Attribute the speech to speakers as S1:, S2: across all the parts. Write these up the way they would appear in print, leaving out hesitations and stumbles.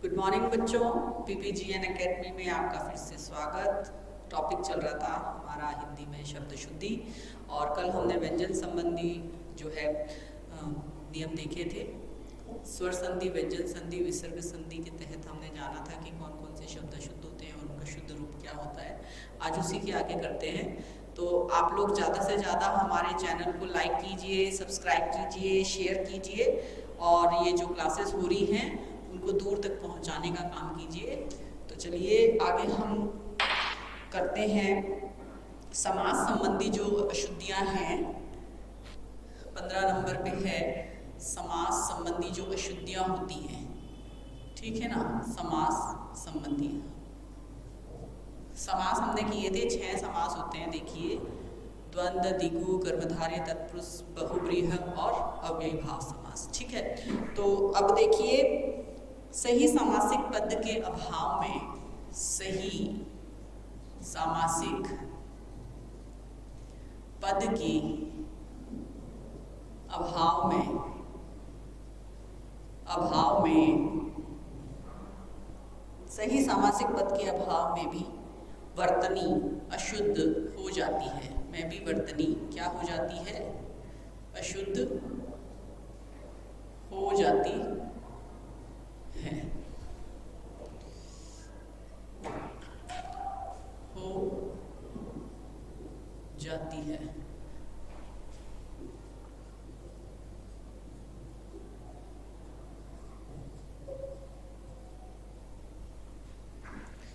S1: Good morning बच्चों, पीपीजीएन academy में आपका फिर से स्वागत। टॉपिक चल रहा था हमारा हिंदी में शब्द शुद्धि, और कल हमने व्यंजन संबंधी जो है नियम देखे थे। स्वर संधि, व्यंजन संधि, विसर्ग संधि के तहत हमने जाना था कि कौन कौन से शब्द शुद्ध होते हैं और उनका शुद्ध रूप क्या होता है। आज उसी के आगे करते हैं। तो आप लोग ज़्यादा से ज़्यादा हमारे चैनल को लाइक कीजिए, सब्सक्राइब कीजिए, शेयर कीजिए, और ये जो क्लासेस हो रही हैं उनको दूर तक पहुंचाने का काम कीजिए। तो चलिए आगे हम करते हैं समास संबंधी जो अशुद्धियां हैं। 15 नंबर पे है समास संबंधी जो अशुद्धियां होती हैं, ठीक है ना। समास संबंधी समास हमने किए थे, 6 समास होते हैं। देखिए, द्वंद्व, द्विगु, गर्भधारय, तत्पुरुष, बहुव्रीहि और अव्ययीभाव समास, ठीक है। तो अब देखिए, सही सामासिक पद के अभाव में, सही सामासिक पद के अभाव में सही सामासिक पद के अभाव में भी वर्तनी अशुद्ध हो जाती है। में भी वर्तनी क्या हो जाती है? अशुद्ध हो जाती है। हो जाती है।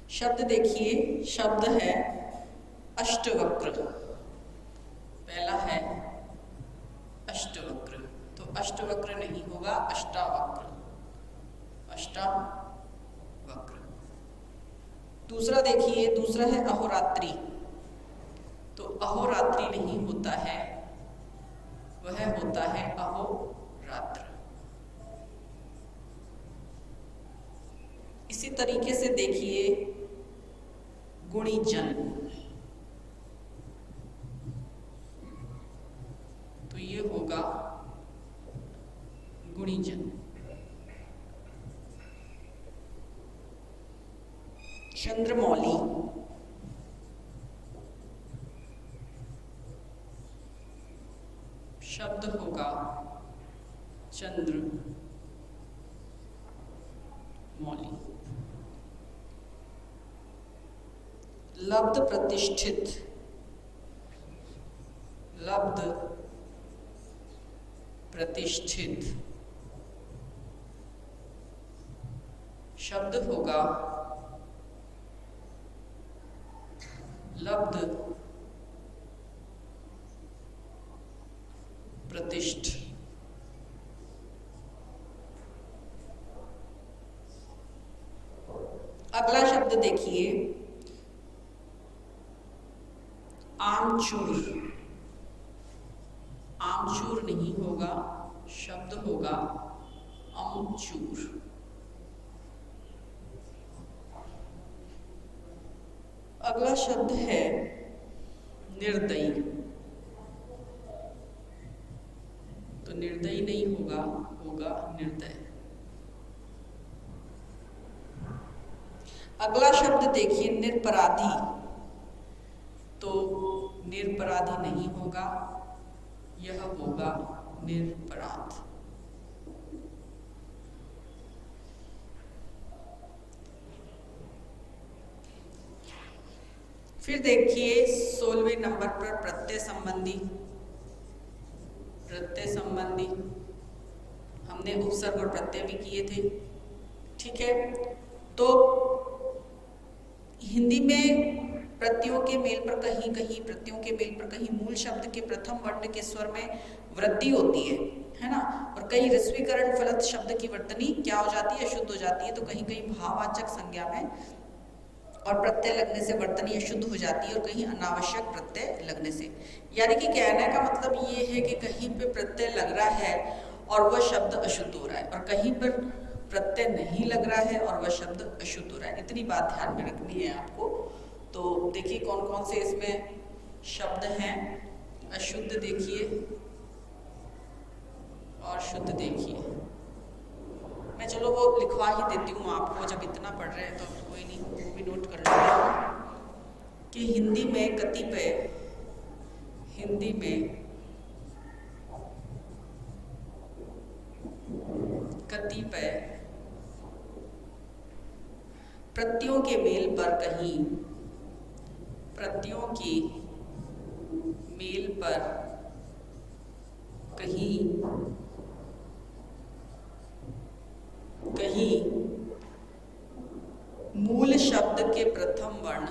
S1: शब्द देखिए, शब्द है अष्टवक्र। पहला है अष्टवक्र, तो अष्टवक्र नहीं होगा, अष्टावक्र। अष्टावक्र। दूसरा देखिए, दूसरा है अहोरात्रि, तो अहोरात्रि नहीं होता है, वह होता है अहोरात्र। इसी तरीके से देखिए गुणीजन, तो ये होगा गुणीजन। चंद्रमौली, शब्द होगा चंद्रमौली। लब्ध प्रतिष्ठित, लब्ध प्रतिष्ठित, शब्द होगा लब्ध प्रतिष्ठ। अगला शब्द देखिए आमचूर। आमचूर नहीं होगा, शब्द होगा अमचूर। अगला शब्द है निर्दयी, तो निर्दयी नहीं होगा, होगा निर्दय। अगला शब्द देखिए निरपराधी, तो निरपराधी नहीं होगा, यह होगा निरपराध। फिर देखिए 16वें नंबर पर प्रत्यय संबंधी। प्रत्यय संबंधी हमने उपसर्ग और प्रत्यय भी किए थे, ठीक है। तो हिंदी में प्रत्ययों के मेल पर कहीं कहीं, प्रत्ययों के मेल पर कहीं मूल शब्द के प्रथम वर्ण के स्वर में वृद्धि होती है ना। और कई ऋस्वीकरण फलित शब्द की वर्तनी क्या हो जाती है? अशुद्ध हो जाती है। तो कहीं कहीं भाववाचक संज्ञा में और प्रत्यय लगने से वर्तनी अशुद्ध हो जाती है, और कहीं अनावश्यक प्रत्यय लगने से। यानी कि कहने का मतलब ये है कि कहीं पे प्रत्यय लग रहा है और वह शब्द अशुद्ध हो रहा है, और कहीं पर प्रत्यय नहीं लग रहा है और वह शब्द अशुद्ध हो रहा है। इतनी बात ध्यान में रखनी है आपको। तो देखिए कौन कौन से इसमें शब्द हैं अशुद्ध, देखिए, और शुद्ध देखिए। मैं चलो वो लिखवा दिखा ही देती हूँ आपको, जब इतना पढ़ रहे हैं तो कोई नहीं, वो भी नोट कर लेते हैं कि हिंदी में कतिपय प्रत्ययों के मेल पर कहीं मूल शब्द के प्रथम वर्ण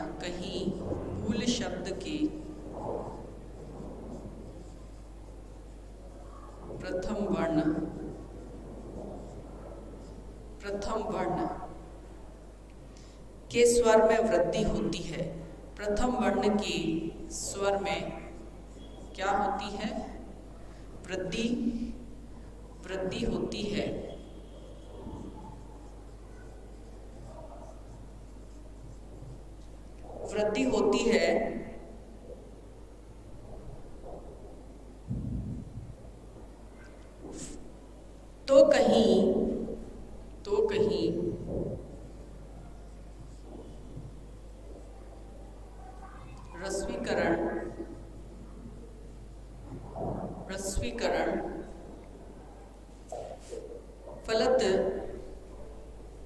S1: के स्वर में वृद्धि होती है। प्रथम वर्ण की स्वर में क्या होती है? वृद्धि होती है। तो कहीं रस्वीकरण फलत,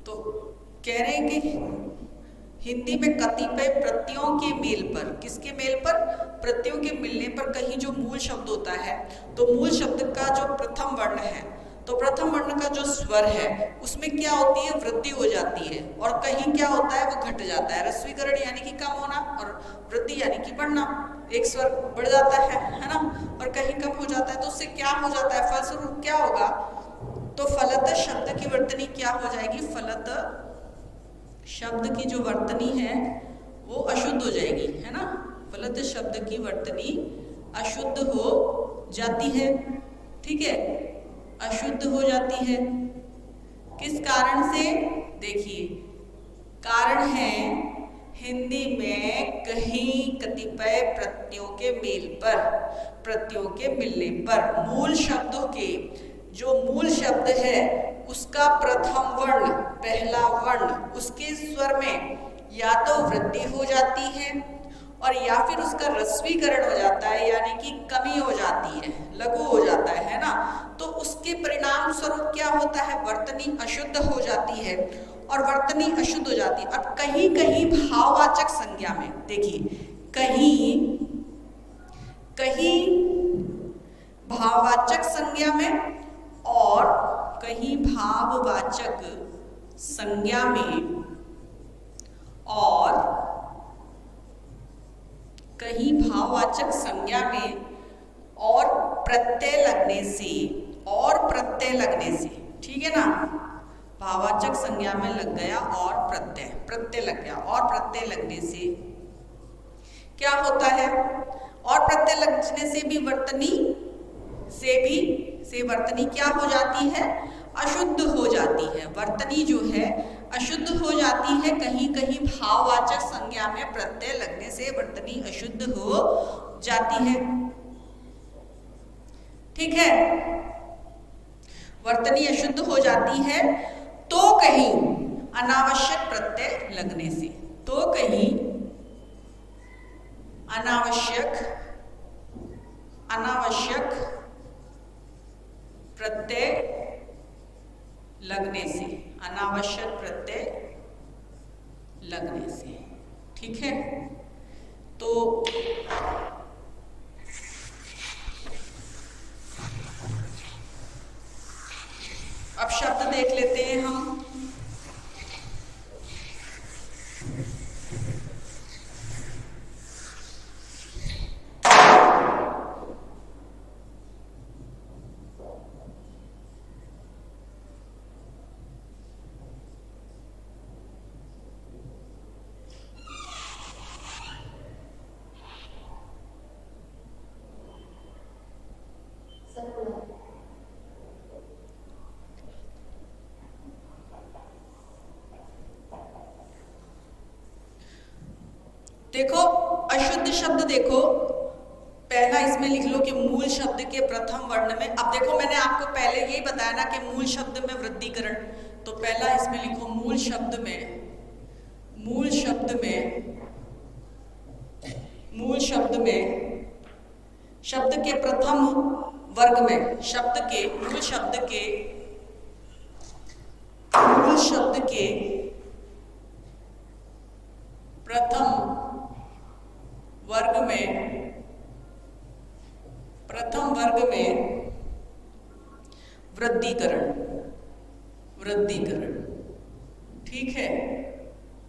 S1: तो कह रहे हैं कि हिंदी में कतिपय प्रत्ययों के मेल पर, किसके मेल पर? प्रत्ययों के मिलने पर कहीं जो मूल शब्द होता है, तो मूल शब्द का जो प्रथम वर्ण है, तो प्रथम वर्ण का जो स्वर है उसमें क्या होती है? वृद्धि हो जाती है। और कहीं क्या होता है? वो घट जाता है। रस्वीकरण यानी कि कम होना, और वृद्धि यानी कि बढ़ना। एक स्वर बढ़ जाता है ना, और कहीं कम हो जाता है, तो उससे क्या हो जाता है? फलस्वरूप क्या होगा? तो फलत शब्द की वर्तनी क्या हो जाएगी? फलत शब्द की जो वर्तनी है वो अशुद्ध हो जाएगी, है ना। फलत शब्द की वर्तनी अशुद्ध हो जाती है, ठीक है, अशुद्ध हो जाती है। किस कारण से? देखिए, कारण है हिंदी में कहीं कतिपय प्रत्ययों के मेल पर, प्रत्ययों के मिलने पर मूल शब्दों के, जो मूल शब्द है उसका प्रथम वर्ण, पहला वर्ण, उसके स्वर में या तो वृद्धि हो जाती है और या फिर उसका रस्वीकरण हो जाता है, यानी कि कमी हो जाती है, लघु हो जाता है ना। तो उसके परिणाम स्वरूप क्या होता है? वर्तनी अशुद्ध हो जाती है, और वर्तनी अशुद्ध हो जाती है। अब कहीं कहीं भाववाचक संज्ञा में, देखिए, कहीं भाववाचक संज्ञा में और कहीं भाववाचक संज्ञा में, और कहीं भाववाचक संज्ञा में और प्रत्यय लगने से, ठीक है ना। भाववाचक संज्ञा में लग गया और प्रत्यय लग गया, और प्रत्यय लगने से क्या होता है? और प्रत्यय लगने से भी वर्तनी क्या हो जाती है? अशुद्ध हो जाती है। वर्तनी जो है अशुद्ध हो जाती है। कहीं कहीं भाववाचक संज्ञा में प्रत्यय लगने से वर्तनी अशुद्ध हो जाती है, ठीक है। वर्तनी अशुद्ध हो जाती है तो कहीं अनावश्यक प्रत्यय लगने से, तो कहीं अनावश्यक प्रत्यय लगने से, अनावश्यक प्रत्यय लगने से, ठीक है। तो अब शब्द देख लेते हैं हम। देखो, अशुद्ध शब्द देखो, पहला इसमें लिख लो कि मूल शब्द के प्रथम वर्ण में। अब देखो, मैंने आपको पहले यही बताया ना कि मूल शब्द में वृद्धिकरण, तो पहला इसमें लिखो मूल शब्द में शब्द के प्रथम वर्ग में मूल शब्द के प्रथम वर्ग में वृद्धिकरण, ठीक है,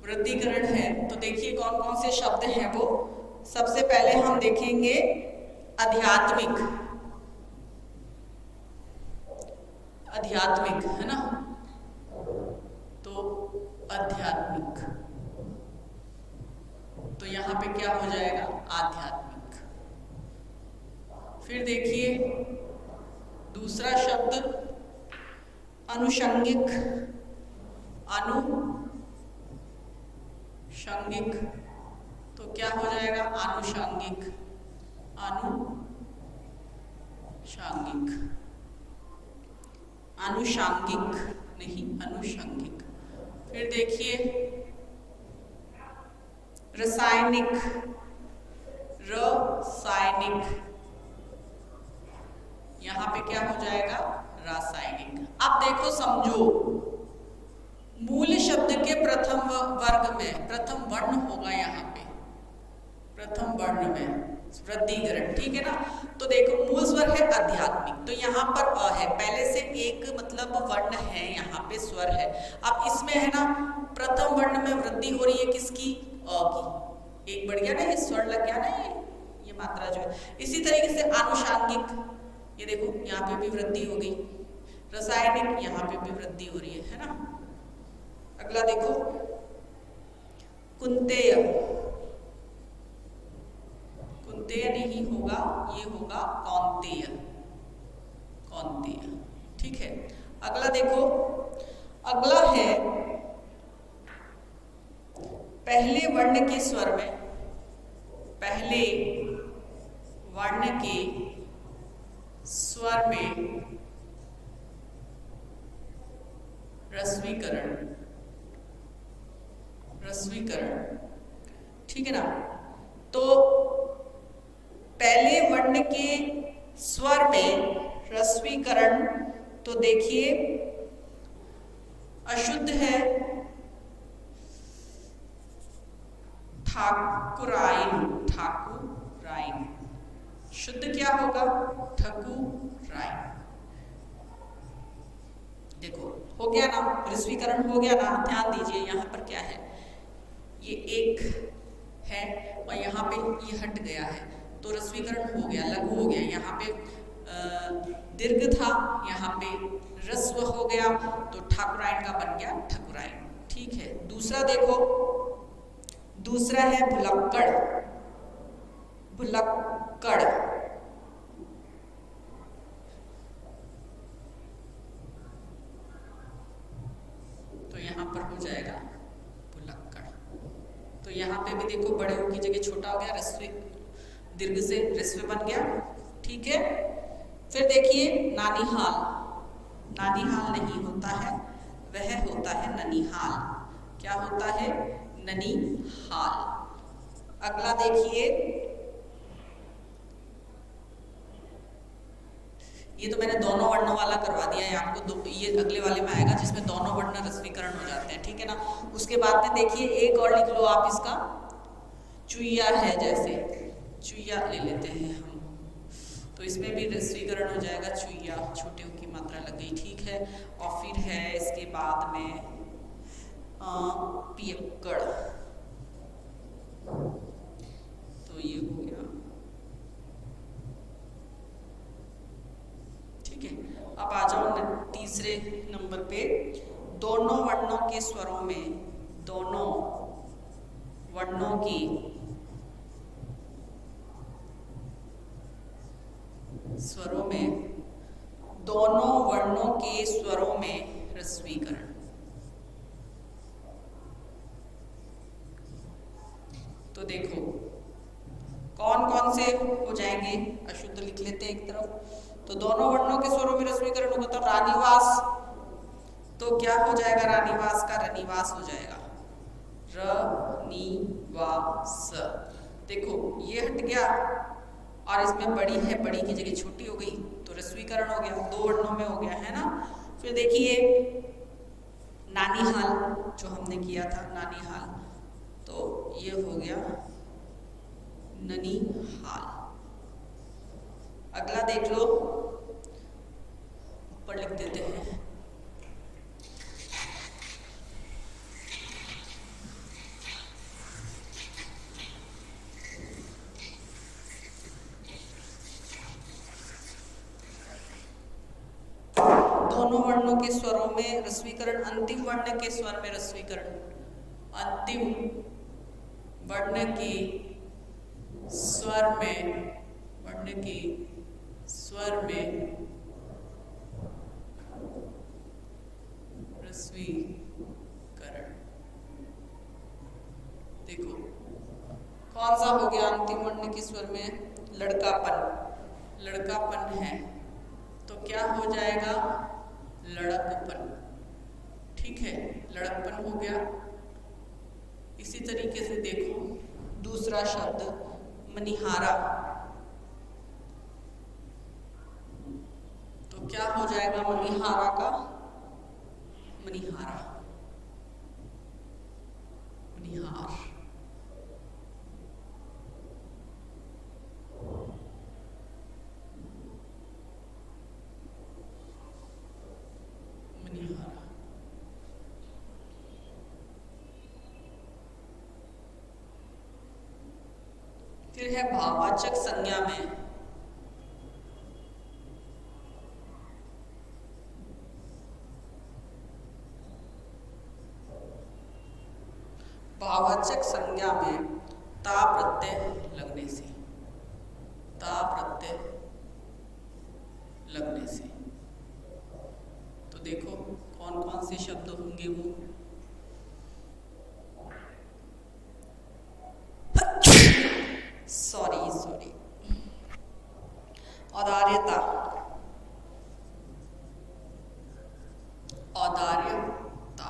S1: वृद्धिकरण है। तो देखिए कौन कौन से शब्द हैं वो। सबसे पहले हम देखेंगे आध्यात्मिक, है ना, तो आध्यात्मिक, तो यहां पे क्या हो जाएगा, आध्यात्मिक। फिर देखिए दूसरा शब्द अनुषंगिक, तो क्या हो जाएगा, आनुषंगिक, नहीं, अनुषंगिक। फिर देखिए रासायनिक, यहां पे क्या हो जाएगा, रासायनिक। अब देखो समझो, मूल शब्द के प्रथम वर्ग में प्रथम वर्ण होगा, यहाँ पे प्रथम वर्ण में वृद्धिकरण, ठीक है ना। तो देखो मूल स्वर है आध्यात्मिक, तो यहाँ पर अ है, पहले से एक मतलब वर्ण है, यहाँ पे स्वर है। अब इसमें है ना प्रथम वर्ण में वृद्धि हो रही है किसकी, अ की। एक बढ़ गया ना, ये स्वर लग गया ना, ये मात्रा जो है। इसी तरीके से आनुषंगिक, ये देखो यहाँ पे भी वृद्धि हो गई। रासायनिक, यहाँ पे भी वृद्धि हो रही है ना। अगला देखो कुंतेय, नहीं होगा, ये होगा कौंतेय, ठीक है। अगला देखो, अगला है पहले वर्ण के स्वर में, रस्वीकरण, ठीक है ना। तो पहले वर्ण के स्वर में रस्वीकरण, तो देखिए अशुद्ध है ठाकुराइन, शुद्ध क्या होगा, ठकुराइन। देखो हो गया ना, रस्वीकरण हो गया ना। ध्यान दीजिए यहाँ पर क्या है, ये एक है और यहाँ पे ये हट गया है, तो रस्वीकरण हो गया, लघु हो गया। यहाँ पे दीर्घ था, यहाँ पे रस्व हो गया, तो ठाकुराइन का बन गया ठकुराइन, ठीक है। दूसरा देखो, दूसरा है भुलक्कड़, तो यहाँ पर हो जाएगा भुलक्कड़। तो यहाँ पे भी देखो बड़े हो की जगह छोटा हो गया, रस्व दीर्घ से रस्व बन गया, ठीक है। फिर देखिए नानीहाल, नहीं होता है, वह होता है ननिहाल। क्या होता है, ननिहाल। अगला देखिए, ये तो मैंने दोनों वर्णों वाला करवा दिया है आपको, ये अगले वाले में आएगा जिसमें दोनों वर्ण रस्वीकरण हो जाते हैं, ठीक है ना। उसके बाद में देखिए एक और लिख लो आप इसका, चुईया है, जैसे चुईया ले लेते हैं हम, तो इसमें भी रस्वीकरण हो जाएगा, चुईया, छोटे की मात्रा लग गई, ठीक है। और फिर है इसके बाद में पियक्कड़, तो ये हो गया, ठीक है। अब आ जाओ तीसरे नंबर पे, दोनों वर्णों के स्वरों में, दोनों वर्णों की स्वरों में, दोनों वर्णों के स्वरों में रस्वीकरण। तो देखो कौन कौन से हो जाएंगे, अशुद्ध लिख लेते हैं एक तरफ। तो दोनों वर्णों के स्वरों में रस्वीकरण होगा, तो रानीवास, तो क्या हो जाएगा रानीवास का? रनिवास हो जाएगा, रनिवास। देखो ये हट गया और इसमें बड़ी है, बड़ी की जगह छोटी हो गई तो रस्वीकरण हो गया, 2 वर्णों में हो गया, है ना। फिर देखिए नानीहाल जो हमने किया था, नानीहाल, तो ये हो गया ननीहाल। अगला देख लो, ऊपर लिख देते हैं, दोनों वर्णों के स्वरों में रस्वीकरण, अंतिम वर्ण के स्वर में रस्वीकरण, अंतिम वर्ण के स्वर में, वर्ण के स्वर में रस्वीकरण। देखो कौन सा हो गया अंतिम वर्ण के स्वर में? लड़कापन, लड़कापन है तो क्या हो जाएगा? लड़कपन। ठीक है, लड़कपन हो गया। इसी तरीके से देखो दूसरा शब्द मनिहारा, तो क्या हो जाएगा मनिहारा का? मनिहारा, मनिहार। फिर है भाववाचक संज्ञा में, भाववाचक संज्ञा में ता प्रत्यय लगने से, ता प्रत्यय लगने से, तो देखो कौन कौन से शब्द होंगे वो? सॉरी, औदार्यता, औदार्यता,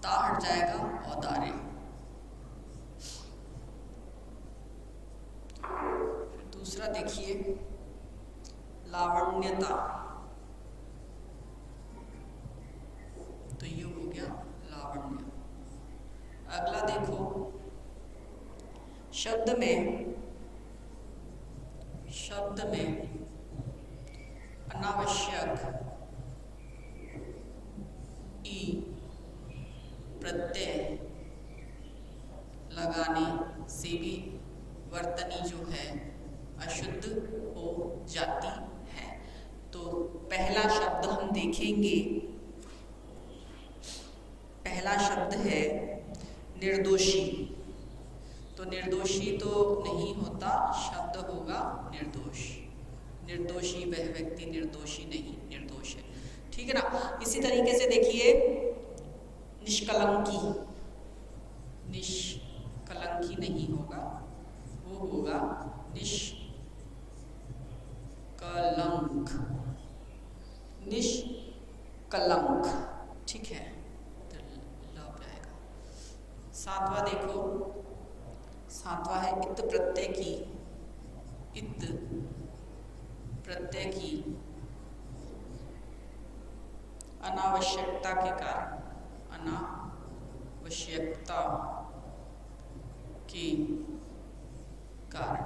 S1: ता हट जाएगा, औदार्य। दूसरा देखिए लावण्यता, तो ये हो गया लावण्य। अगला देखो शब्द में अनावश्यक ई प्रत्यय लगाने से भी वर्तनी जो है अशुद्ध हो जाती है। तो पहला शब्द हम देखेंगे, पहला शब्द है निर्दोषी। तो निर्दोषी तो नहीं होता, शब्द होगा निर्दोष। निर्दोषी वह व्यक्ति निर्दोषी नहीं, निर्दोष है, ठीक है ना। इसी तरीके से देखिए निष्कलंकी, निष्कलंकी नहीं होगा, वो होगा निष्कलंक, निष्कलंक, ठीक है, तो लग जाएगा। सातवां देखो, सातवां है इत प्रत्यय की, इत प्रत्यय की अनावश्यकता के कारण, अनावश्यकता के कारण,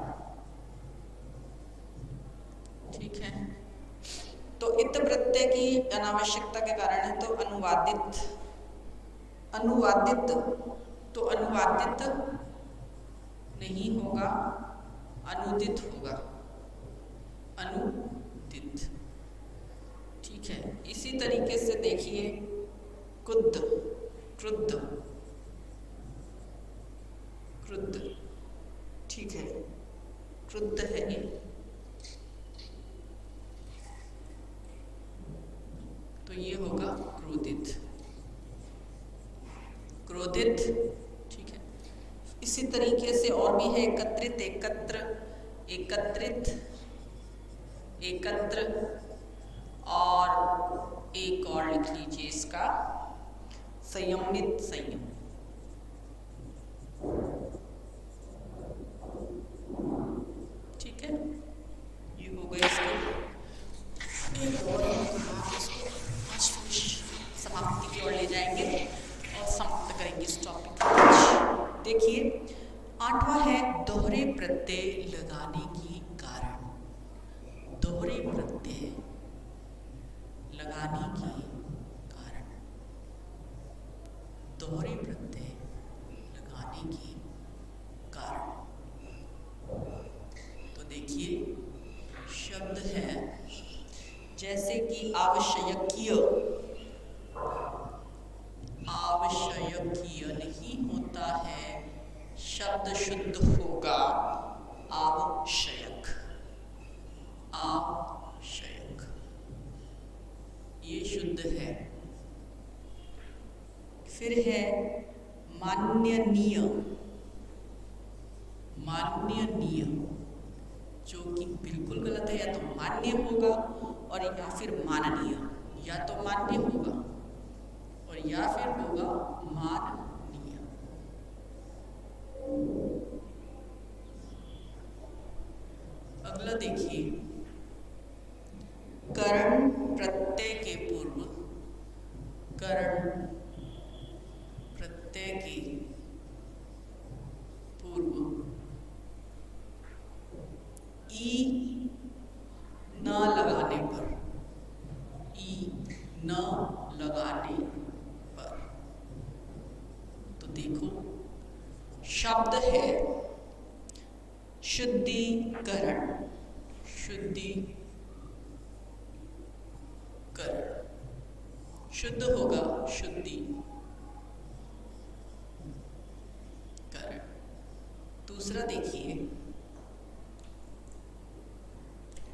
S1: ठीक है। तो इत प्रत्यय की अनावश्यकता के कारण है तो अनुवादित, अनुवादित, तो अनुवादित नहीं होगा, अनुदित होगा, अनुदित, ठीक है। इसी तरीके से देखिए क्रुद्ध, क्रुद्ध, क्रुद्ध, ठीक है, क्रुद्ध है ये, तो ये होगा क्रोधित, क्रोधित, ठीक है। इसी तरीके से और भी है एकत्रित, एकत्र, एकत्रित, एकत्र और एक और लिख लीजिए इसका, संयमित संयम। ठीक है, ये हो गया इसका। एक और इसको समाप्ति की ओर ले जाएंगे और समाप्त करेंगे इस टॉपिक को। देखिए, 8वां है दोहरे प्रत्यय लगाने की कारण। दोहरे प्रत्यय लगाने की कारण, दोहरे प्रत्यय लगाने की कारण। तो देखिए, शब्द है जैसे कि आवश्यकीय। आवश्यकीय नहीं होता है, शब्द शुद्ध होगा आवश्यक। आवश्यक ये शुद्ध है। फिर है माननीय। माननीय जो कि बिल्कुल गलत है, या तो मान्य होगा और या फिर माननीय। या तो मान्य होगा और या फिर होगा माननीय। अगला देखिए, करण प्रत्यय के पूर्व, करण प्रत्यय के पूर्व ई न लगाने पर, ई न लगाने पर, तो देखो शब्द है शुद्धिकरण। शुद्धिकरण शुद्ध होगा शुद्धिकरण। दूसरा देखिए,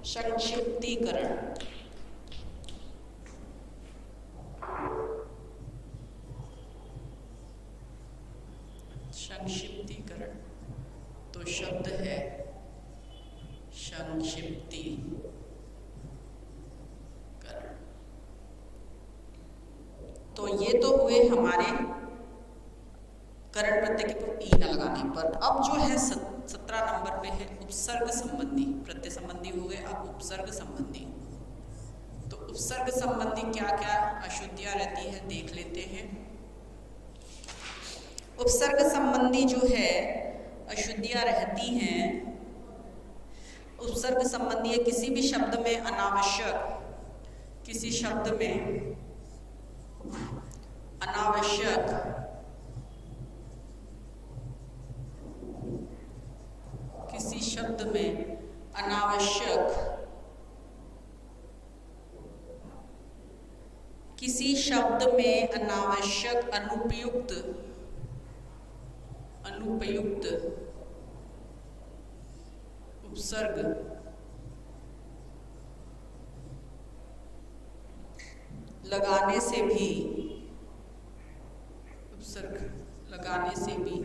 S1: संक्षिप्तीकरण। संक्षिप्तीकरण तो शब्द है संक्षिप्तीकरण। तो ये तो हुए हमारे करण प्रत्यय के पूर्व ई न लगाने पर। अब जो है 17 नंबर पे है उपसर्ग संबंधी। प्रत्यय संबंधी हो गए, अब उपसर्ग संबंधी। तो उपसर्ग संबंधी क्या क्या अशुद्धियां रहती है देख लेते हैं। उपसर्ग संबंधी जो है अशुद्धियां रहती हैं, उपसर्ग संबंधी है किसी भी शब्द में अनावश्यक, किसी शब्द में अनावश्यक किसी शब्द में अनावश्यक, किसी शब्द में अनावश्यक अनुपयुक्त, अनुपयुक्त उपसर्ग लगाने से भी, उपसर्ग लगाने से भी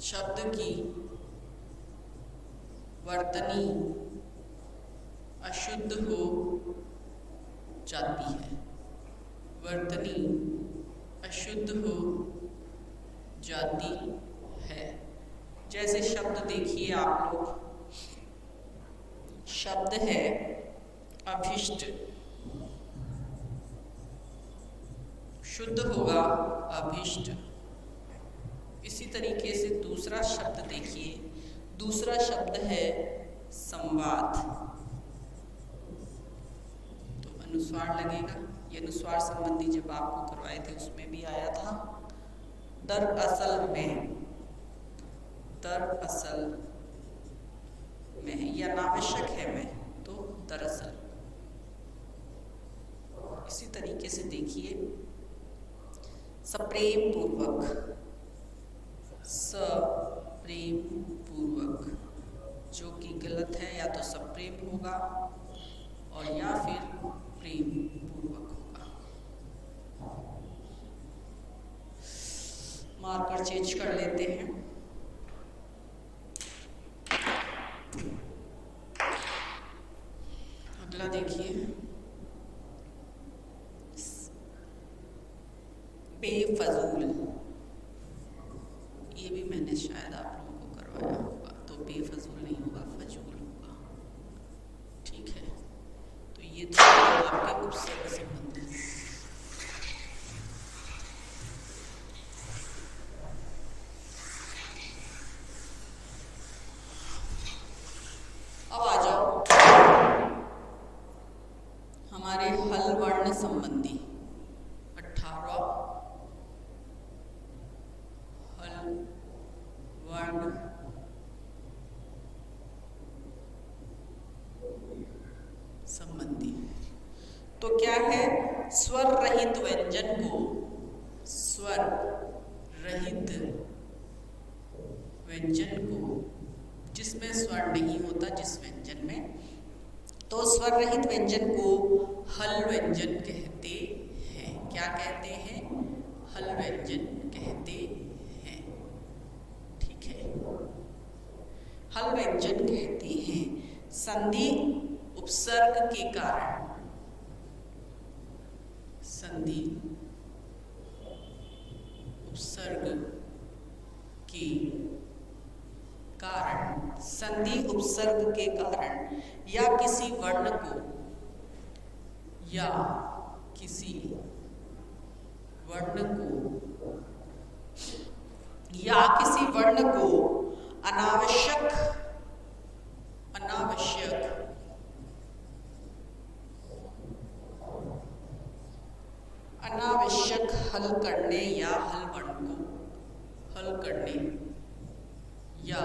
S1: शब्द की वर्तनी अशुद्ध हो जाती है। वर्तनी अशुद्ध हो जाती है। जैसे शब्द देखिए आप लोग, शब्द है अभिष्ट, शुद्ध होगा अभिष्ट। इसी तरीके से दूसरा शब्द देखिए, दूसरा शब्द है संवाद, तो अनुस्वार लगेगा। ये अनुस्वार संबंधी जब आपको करवाए थे उसमें भी आया था। दरअसल में, दरअसल में, या अनावश्यक है में, तो दरअसल। इसी तरीके से देखिए सप्रेम पूर्वक, सप्रेम पूर्वक, जो कि गलत है, या तो सप्रेम होगा और या फिर प्रेम पूर्वक होगा। मार्कर चेंज कर लेते हैं। अगला देखिए, बेफजूल, ये भी मैंने शायद आप लोगों को करवाया होगा, तो बेफजूल नहीं होगा, फजूल होगा। ठीक है, तो ये तो आपके उपसर्ग संबंधी। अब आ जाओ हमारे हल वर्ण संबंधी 18 हल वर्ण संबंधी। तो क्या है, स्वर रहित व्यंजन को, स्वर रहित व्यंजन को, जिसमें स्वर नहीं होता जिस व्यंजन में, तो स्वर रहित व्यंजन को हल व्यंजन कहते हैं। क्या कहते हैं? हल व्यंजन कहते हैं। ठीक है, हल व्यंजन कहते हैं। संधि उपसर्ग के कारण, संधि उपसर्ग के कारण, संधि उपसर्ग के कारण, या किसी वर्ण को, या किसी वर्ण को, या किसी वर्ण को अनावश्यक, अनावश्यक अनावश्यक हल करने, या हल वर्ण को हल करने, या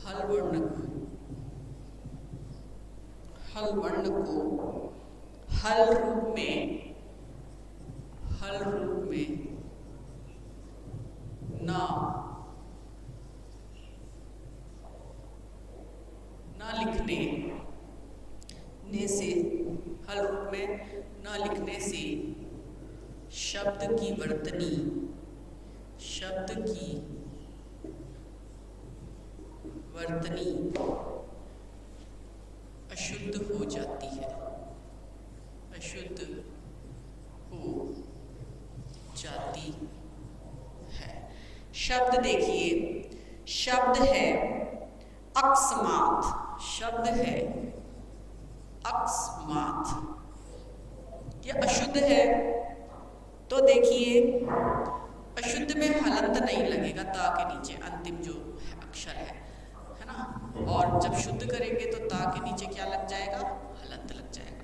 S1: हल वर्ण को, हल वर्ण को हल रूप में, हल रूप में ना लिखने ने से, हल रूप में ना लिखने से शब्द की वर्तनी, शब्द की वर्तनी अशुद्ध हो जाती है, अशुद्ध हो जाती है। शब्द देखिए, शब्द है अकस्मात, शब्द है अकस्मात, यह अशुद्ध है। तो देखिए, अशुद्ध में हलंत नहीं लगेगा, ता के नीचे अंतिम जो अक्षर है ना, और जब शुद्ध करेंगे तो ता के नीचे क्या लग जाएगा? हलंत लग जाएगा।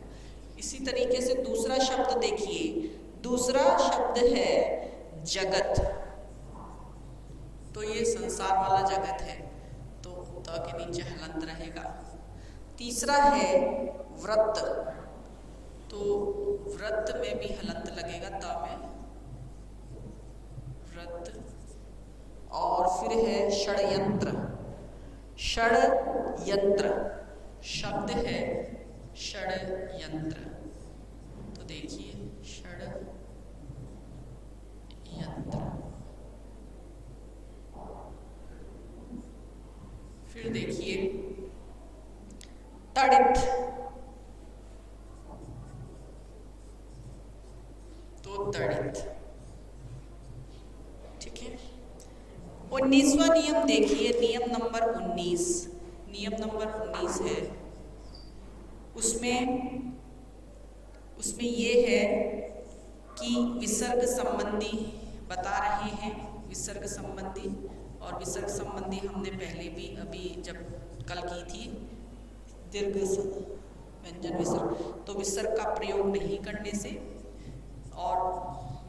S1: इसी तरीके से दूसरा शब्द देखिए, दूसरा शब्द है जगत, तो ये संसार वाला जगत है, तो ता के नीचे हलंत रहेगा। तीसरा है व्रत, तो व्रत में भी हलंत लगेगा, ता में व्रत। और फिर है षड्यंत्र, षड्यंत्र शब्द है षड्यंत्र, तो देखिए षड्यंत्र। फिर देखिए तड़ित, तो तड़ित। ठीक है, 19वां नियम देखिए, नियम नंबर 19, नियम नंबर 19 है, उसमें ये है कि विसर्ग संबंधी बता रहे हैं, विसर्ग संबंधी। और विसर्ग संबंधी हमने पहले भी अभी जब कल की थी, दीर्घ व्यंजन विसर्ग, तो विसर्ग का प्रयोग नहीं करने से, और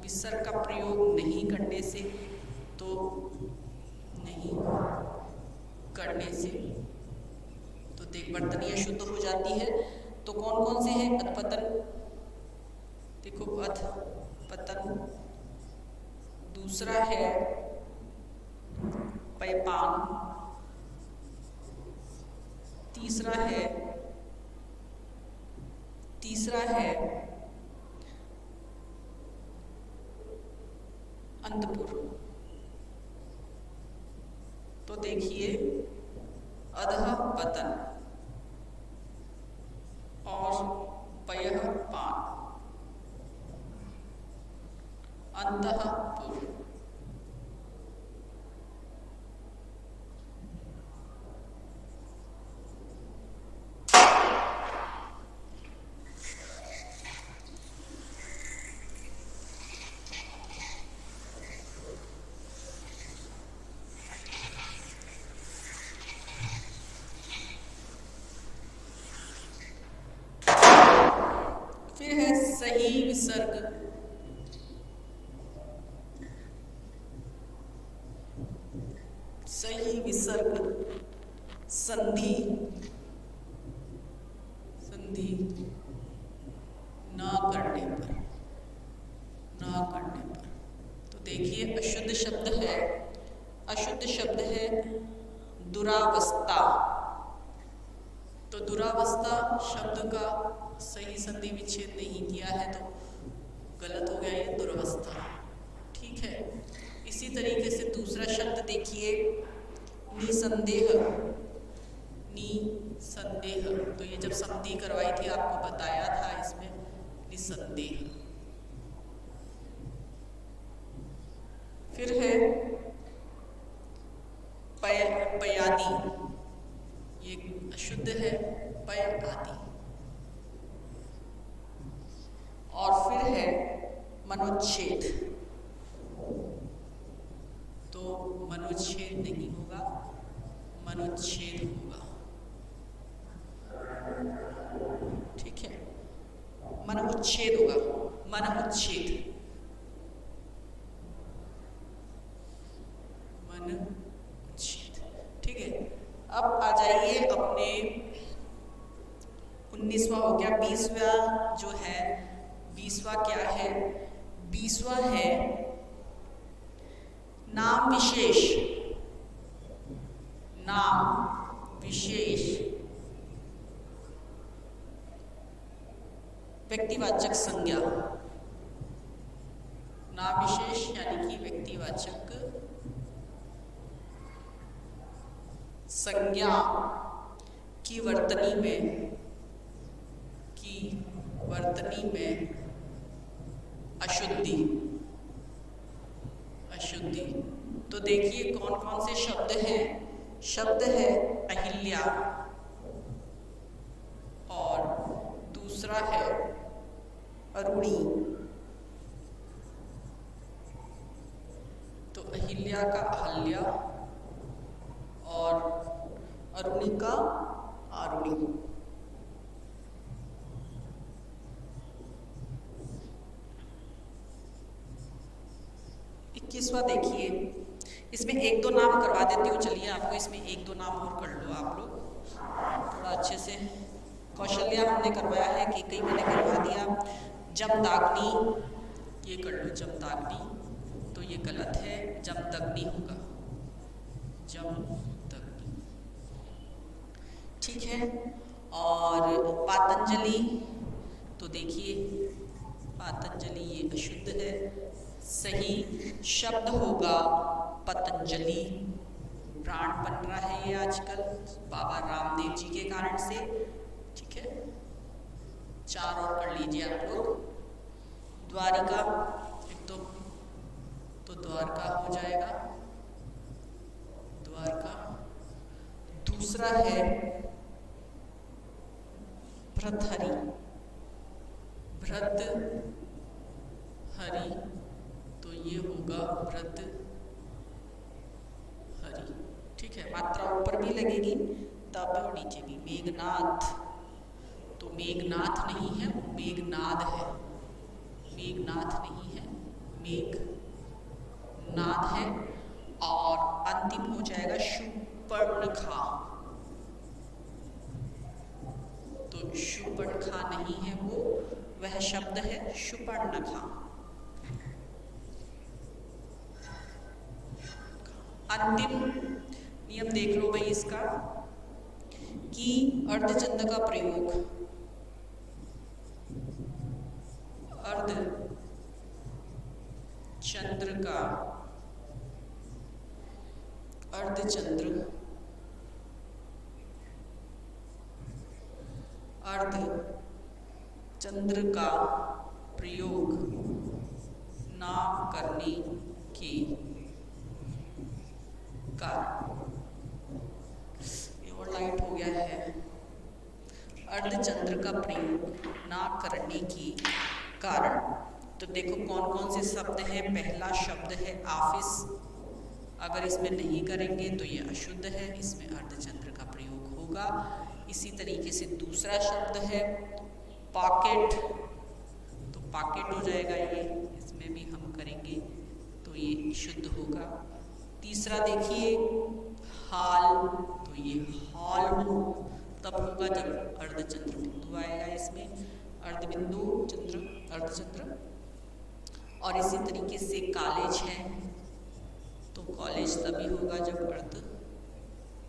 S1: विसर्ग का प्रयोग नहीं करने से, तो नहीं करने से तो देख वर्तनी अशुद्ध हो जाती है। तो कौन कौन से हैं? अधपतन, देखो अधपतन, दूसरा है पैपान, तीसरा है अंतपुर। तो देखिए अधः पतन और पयः पान, अंतःपुर, फिर है सही विसर्ग, सही विसर्ग, संधि, संधि ना करने पर, ना करने पर। तो देखिए अशुद्ध शब्द है, अशुद्ध शब्द है दुरावस्था। तो दुरावस्था शब्द का सही संधि विच्छेद नहीं किया है तो गलत हो गया ये दुरावस्था। ठीक है, इसी तरीके से दूसरा शब्द देखिए निसंदेह, निसंदेह। तो ये जब संधि करवाई थी आपको बताया था इसमें निसंदेह। फिर है पयादी, ये अशुद्ध है पय आदि। और फिर है मनोच्छेद, तो मनोच्छेद नहीं होगा, मनोच्छेद होगा। ठीक है, मन उच्छेद होगा, मन उच्छेद, मन उच्छेद। ठीक है, अब आ जाइए अपने 19वां हो गया, 20वां जो है, 20वां क्या है? 20वां है नाम विशेष, नाम विशेष, व्यक्तिवाचक संज्ञा। नाम विशेष यानी कि व्यक्तिवाचक संज्ञा की वर्तनी में, की वर्तनी में अशुद्धि, अशुद्धि। तो देखिए कौन कौन से शब्द हैं। शब्द है अहिल्या, और दूसरा है अरुणी। तो अहिल्या का अहल्या और अरुणी का आरुणी। 21वां देखिए, इसमें एक दो नाम करवा देती हूँ। चलिए आपको इसमें एक दो नाम और कर लो आप लोग थोड़ा अच्छे से। कौशल्या हमने करवाया है, कि कई मैंने करवा दिया। जमदाग्नि, ये कर लो जमदाग्नि, तो ये गलत है, जमदग्नि होगा, जमदग्नि। ठीक है, और पातंजलि, तो देखिए पातंजलि ये अशुद्ध है, सही शब्द होगा पतंजलि। ब्रांड बन रहा है ये आजकल बाबा रामदेव जी के कारण से। ठीक है, 4 और कर लीजिए आप लोग। द्वारिका, एक तो द्वारका हो जाएगा, द्वारका। दूसरा है भृतहरि, भृत हरि, तो ये होगा भृत हरि। ठीक है, मात्रा ऊपर भी लगेगी तब और नीचे भी। मेघनाथ, तो मेघनाथ नहीं है, मेघनाद है, मेघनाथ नहीं है, मेघनाद है। और अंतिम हो जाएगा शूर्पणखा, तो शूर्पणखा नहीं है, वो वह शब्द है शूर्पणखा। अंतिम नियम देख लो भाई इसका, कि अर्धचंद्र का प्रयोग, अर्धचंद्र का, अर्धचंद्र, अर्धचंद्र का प्रयोग ना करने के कारण, ये और लाइट हो गया है। अर्धचंद्र का प्रयोग ना करने के कारण, तो देखो कौन कौन से शब्द हैं। पहला शब्द है ऑफिस, अगर इसमें नहीं करेंगे तो ये अशुद्ध है, इसमें अर्धचंद्र का प्रयोग होगा। इसी तरीके से दूसरा शब्द है पॉकेट, तो पॉकेट हो जाएगा ये, इसमें भी हम करेंगे तो ये शुद्ध होगा। तीसरा देखिए हाल, तो ये हॉल हो तब होगा जब अर्धचंद्र बिंदु आएगा इसमें, अर्धबिंदु चंद्र अर्धचंद्र। और इसी तरीके से कॉलेज है, तो कॉलेज तभी होगा जब अर्धचंद्र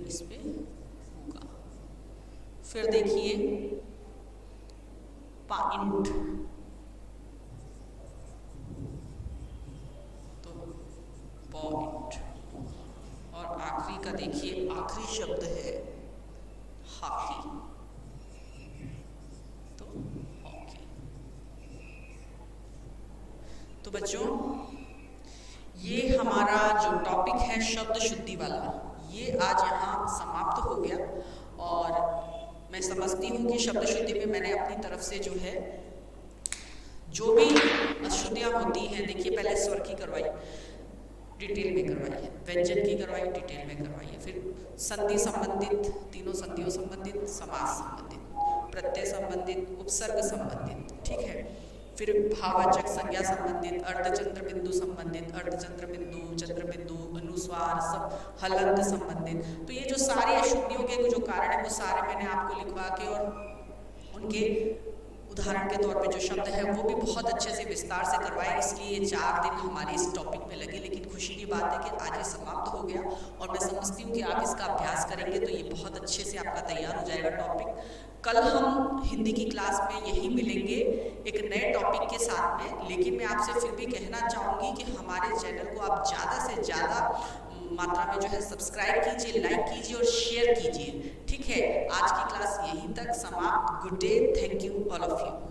S1: इस पे होगा। फिर देखिए पॉइंट, तो पॉइंट। और आखिरी का देखिए, आखिरी शब्द है हॉकी, तो हॉकी। तो बच्चों ये हमारा जो टॉपिक है शब्द शुद्धि वाला, ये आज यहाँ समाप्त हो गया। और मैं समझती हूँ कि शब्द शुद्धि में मैंने अपनी तरफ से जो है जो भी अशुद्धियाँ होती हैं, देखिए पहले स्वर की करवाई, डिटेल में करवाई है, व्यंजन की करवाई, डिटेल में करवाई है, फिर संधि संबंधित, तीनों संधियों संबंधित, समास संबंधित, प्रत्यय संबंधित, उपसर्ग संबंधित, ठीक है। फिर भाववाचक संज्ञा संबंधित, अर्धचंद्र बिंदु संबंधित, अर्धचंद्र बिंदु, चंद्र बिंदु, अनुस्वार, सब हलंत संबंधित। तो ये जो सारी अशुद्धियों के जो कारण है वो सारे मैंने आपको लिखवा के और उनके उदाहरण के तौर पे जो शब्द है वो भी बहुत अच्छे से विस्तार से करवाए, इसलिए ये 4 दिन हमारे इस टॉपिक में लगे। लेकिन खुशी की बात है कि आज ये समाप्त हो गया और मैं समझती हूँ कि आप इसका अभ्यास करेंगे तो ये बहुत अच्छे से आपका तैयार हो जाएगा टॉपिक। कल हम हिंदी की क्लास में यही मिलेंगे एक नए टॉपिक के साथ में। लेकिन मैं आपसे फिर भी कहना चाहूँगी कि हमारे चैनल को आप ज़्यादा से ज़्यादा मात्रा में जो है सब्सक्राइब कीजिए, लाइक कीजिए और शेयर कीजिए, ठीक है। आज की क्लास यहीं तक समाप्त। Good day, thank you all of you.